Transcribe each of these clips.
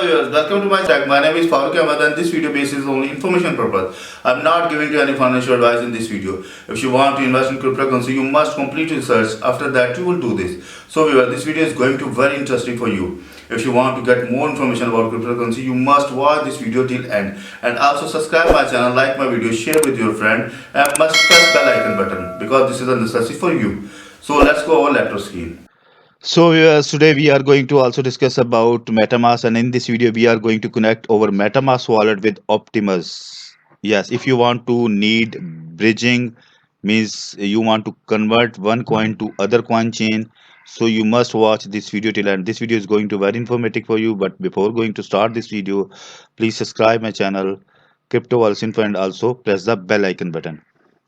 viewers, welcome to my channel. My name is Farooq Ahmed and this video basis only information purpose. I'm not giving you any financial advice in this video. If you want to invest in cryptocurrency, you must complete research. After that, you will do this. So viewers, this video is going to be very interesting for you. If you want to get more information about cryptocurrency, you must watch this video till end. And also subscribe my channel, like my video, share with your friend, and must press bell icon button because this is a necessity for you. So let's go over laptop screen. So today we are going to also discuss about MetaMask, and in this video we are going to connect our MetaMask wallet with Optimus. Yes, if you want to need bridging, means you want to convert one coin to other coin chain, so you must watch this video till end. This video is going to very informative for you. But before going to start this video, please subscribe my channel, Crypto World Info, and also press the bell icon button.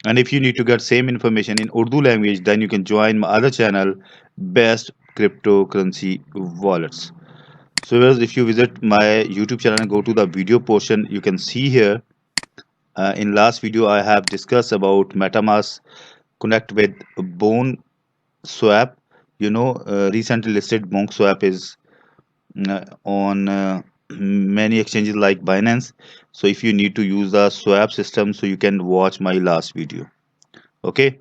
And if you need to get same information in Urdu language, then you can join my other channel, Best Cryptocurrency Wallets. So if you visit my YouTube channel and go to the video portion, you can see here in last video I have discussed about MetaMask connect with Bone Swap. Recently listed Bone Swap is on many exchanges like Binance. So if you need to use the swap system, so you can watch my last video. Okay.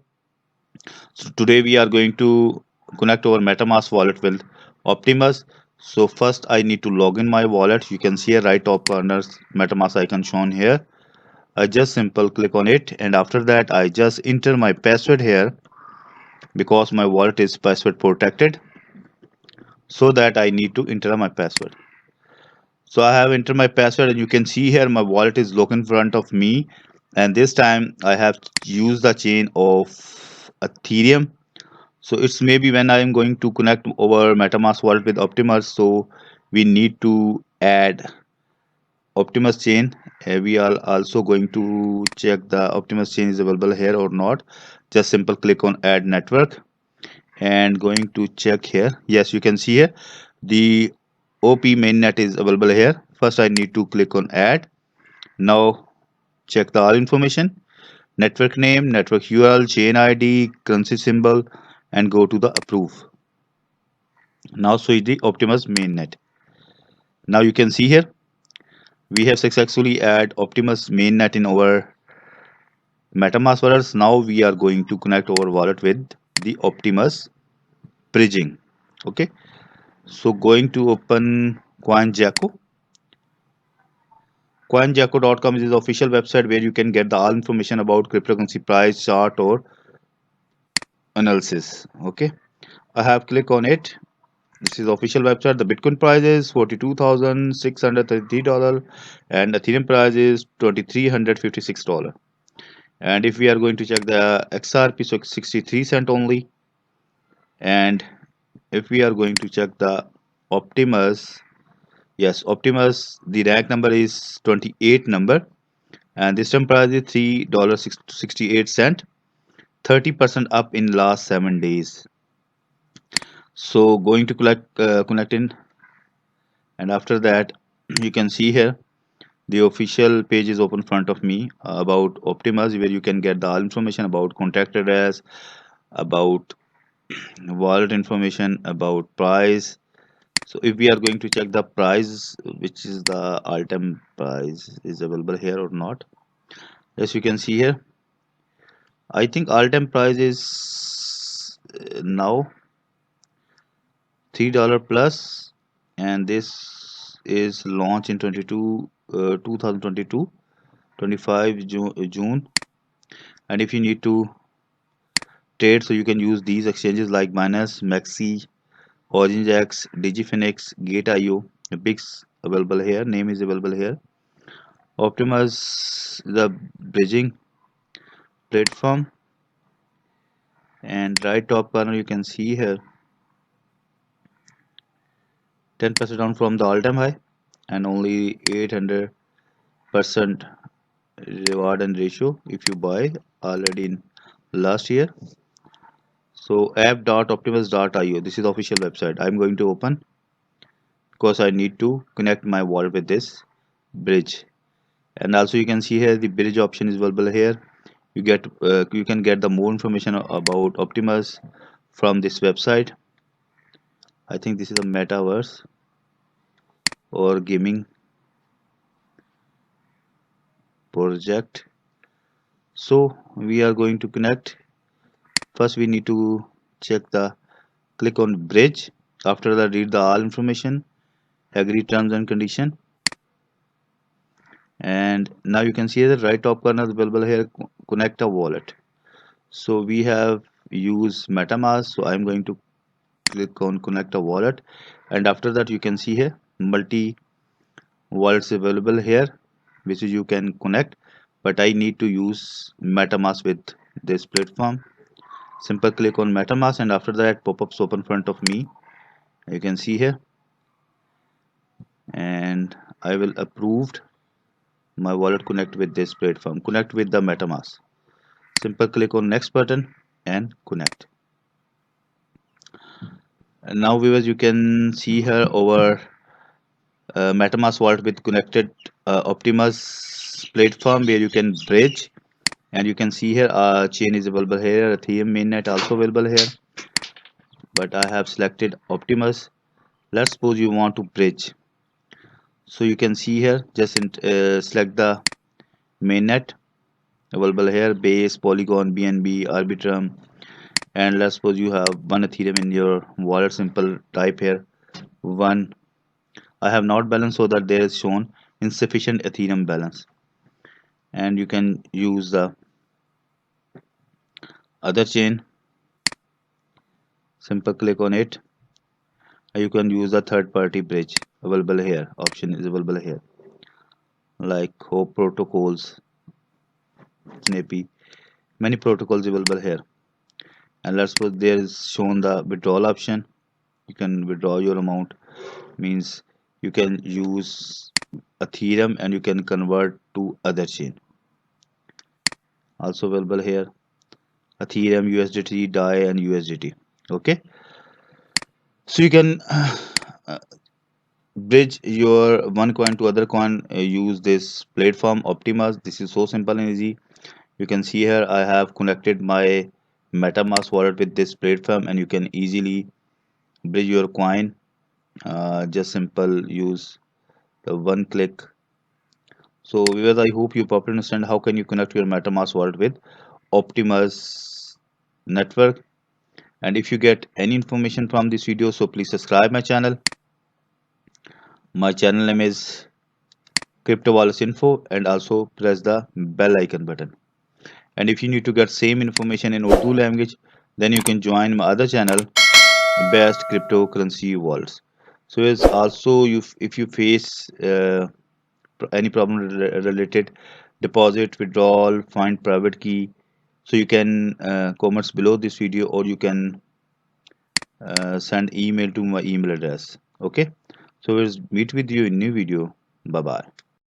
So today we are going to connect our MetaMask wallet with Optimus. So first I need to log in my wallet. You can see a right top corner MetaMask icon shown here. I just simple click on it, and after that I just enter my password here because my wallet is password protected. So that I need to enter my password. So I have entered my password, and you can see here my wallet is locked in front of me, and this time I have used the chain of Ethereum. So it's maybe when I am going to connect our MetaMask wallet with Optimus, so we need to add Optimus chain. We are also going to check the Optimus chain is available here or not. Just simple click on add network and going to check here. Yes, you can see here the OP mainnet is available here. First I need to click on add. Now check the all information, network name, network URL, chain ID, currency symbol, and go to the approve. Now switch the Optimus mainnet. Now you can see here we have successfully add Optimus mainnet in our MetaMask wallets. Now we are going to connect our wallet with the Optimus bridging. Okay, so going to open CoinJacko. CoinJacko.com is the official website where you can get the all information about cryptocurrency price chart or analysis. Okay, I have clicked on it. This is official website. The Bitcoin price is $42,633 and Ethereum price is $2,356. And if we are going to check the XRP, so 63 cent only. And if we are going to check the Optimus, yes, Optimus, the rank number is 28 number, and this time price is $3.68, 30% up in last 7 days. So going to connect in, and after that you can see here the official page is open front of me about Optimus, where you can get the all information about contact address, about wallet information, about price. So if we are going to check the price, which is the all-time price is available here or not. Yes, you can see here I think all-time price is now $3 plus, and this is launched in 2022 25 June. And if you need to trade, so you can use these exchanges like Binance, Maxi, OriginX, Digifinix, Gate.io. Bix available here, name is available here. Optimus, the bridging platform, and right top corner you can see here 10% down from the all-time high and only 800% reward and ratio if you buy already in last year. So app.optimus.io, this is the official website. I'm going to open because I need to connect my wallet with this bridge. And also you can see here the bridge option is available here. You can get the more information about Optimus from this website. I think this is a metaverse. or gaming project. So we are going to connect. First we need to check the click on bridge. After that, read the all information, agree terms and condition. And now you can see the right top corner available here, connect a wallet. So we have used MetaMask, so I'm going to click on connect a wallet, and after that you can see here multi wallets available here which is you can connect, but I need to use MetaMask with this platform. Simple click on MetaMask and after that pop-ups open front of me, you can see here, and I will approved my wallet connect with this platform, connect with the MetaMask. Simple click on next button and connect. And now viewers, you can see here over MetaMask wallet with connected Optimus platform where you can bridge, and you can see here chain is available here, Ethereum mainnet also available here, but I have selected Optimus. Let's suppose you want to bridge, so you can see here just select the mainnet available here, base, polygon, bnb, arbitrum, and let's suppose you have one Ethereum in your wallet. Simple type here one. I have not balance, so that there is shown insufficient Ethereum balance, and you can use the other chain. Simple click on it. You can use the third party bridge available here, option is available here, like Hope protocols, Snappy, many protocols available here. And let's suppose there is shown the withdrawal option. You can withdraw your amount, means you can use Ethereum and you can convert to other chain, also available here, Ethereum, USDT, DAI and USDT. Okay, so you can bridge your one coin to other coin, use this platform Optimus. This is so simple and easy. You can see here I have connected my MetaMask wallet with this platform, and you can easily bridge your coin. Just simple use the one click. So viewers, I hope you properly understand how can you connect your MetaMask wallet with Optimus network. And if you get any information from this video, so please subscribe my channel. My channel name is Crypto Wallets Info, and also press the bell icon button. And if you need to get same information in Urdu language, then you can join my other channel, Best Cryptocurrency Wallets. So it's also if you face any problem related deposit, withdrawal, find private key, so you can comments below this video, or you can send email to my email address. Okay, so we'll meet with you in new video. Bye bye.